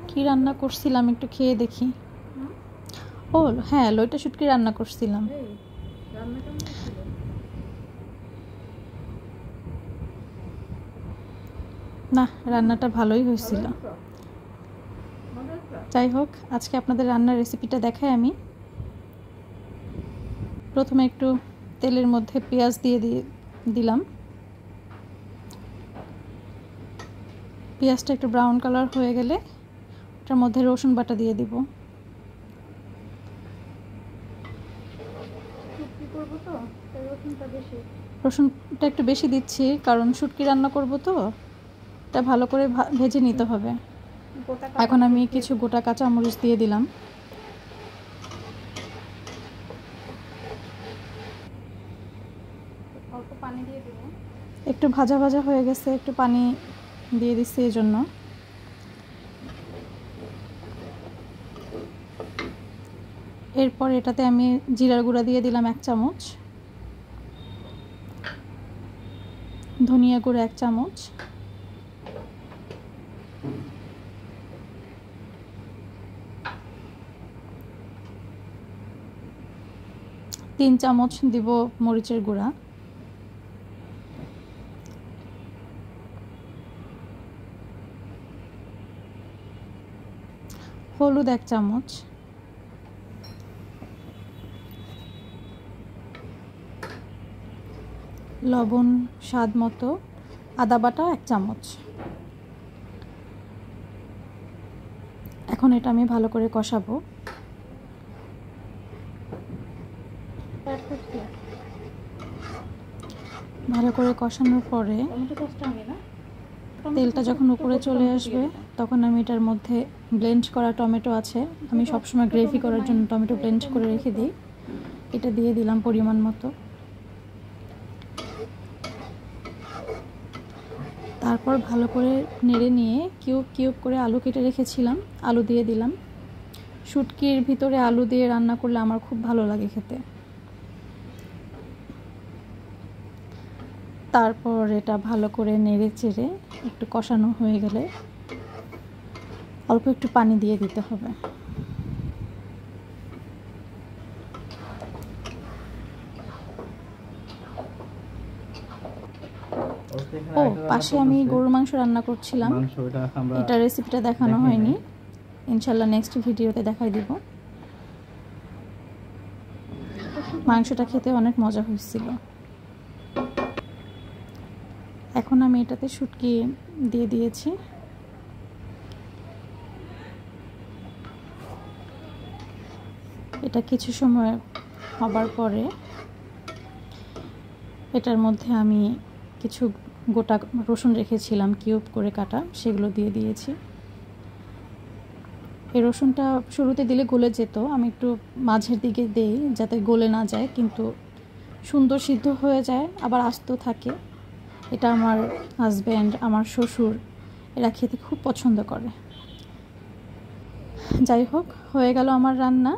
কি রান্না করছিলাম একটু খেয়ে দেখি। ও হ্যাঁ, লইটা শুটকি রান্না করছিলাম। না, রান্নাটা ভালোই হয়েছিল। যাই হোক, আজকে আপনাদের রান্নার রেসিপিটা দেখাই আমি। প্রথমে একটু তেলের মধ্যে পেঁয়াজ দিয়ে দিলাম। পেঁয়াজটা একটু ব্রাউন কালার হয়ে গেলে ওটার মধ্যে রসুন বাটা দিয়ে দিব। রসুনটা একটু বেশি দিচ্ছি কারণ শুটকি রান্না করব তো, এটা ভালো করে ভেজে নিতে হবে। এখন আমি কিছু গোটা কাঁচামরিচ দিয়ে দিলাম। অল্প পানি দিয়ে দেব। একটু ভাজা ভাজা হয়ে গেছে, একটু পানি দিয়ে দিচ্ছি এই জন্য। এরপর এটাতে আমি জিরার গুঁড়া দিয়ে দিলাম 1 চামচ, ধনিয়া গুঁড়া 1 চামচ, তিন চামচ দিব মরিচের গুঁড়া, হলুদ 1 চামচ, লবণ স্বাদ মতো, আদা বাটা 1 চামচ। এখন এটা আমি ভালো করে কষাবো। ভালো করে কষানোর পরে তেলটা যখন উপরে চলে আসবে তখন আমি এটার মধ্যে ব্লেন্ড করা টমেটো আছে, আমি সবসময় গ্রেভি করার জন্য টমেটো ব্লেন্ড করে রেখে দিই, এটা দিয়ে দিলাম পরিমাণ মতো। তারপর ভালো করে নেড়ে নিয়ে কিউব কিউব করে আলু কেটে রেখেছিলাম, আলু দিয়ে দিলাম। শুটকির ভিতরে আলু দিয়ে রান্না করলে আমার খুব ভালো লাগে খেতে। তারপর এটা ভালো করে নেড়ে চেড়ে একটু কষানো হয়ে গেলে অল্প একটু পানি দিয়ে দিতে হবে। ও পাশে আমি গরুর মাংস রান্না করছিলাম, এটা রেসিপিটা দেখানো হয়নি, ইনশাল্লাহ নেক্সট ভিডিওতে দেখাই দিব। মাংসটা খেতে অনেক মজা হয়েছিল। এখন আমি এটাতে শুটকি দিয়ে দিয়েছি। এটা কিছু সময় হবার পরে এটার মধ্যে আমি কিছু গোটা রসুন রেখেছিলাম কিউব করে কাটা, সেগুলো দিয়ে দিয়েছি। এই রসুনটা শুরুতে দিলে গলে যেত, আমি একটু মাঝের দিকে দেই যাতে গলে না যায়, কিন্তু সুন্দর সিদ্ধ হয়ে যায়, আবার আস্ত থাকে। এটা আমার হাজব্যান্ড, আমার শ্বশুর এরা খেতে খুব পছন্দ করে। যাই হোক, হয়ে গেল আমার রান্না।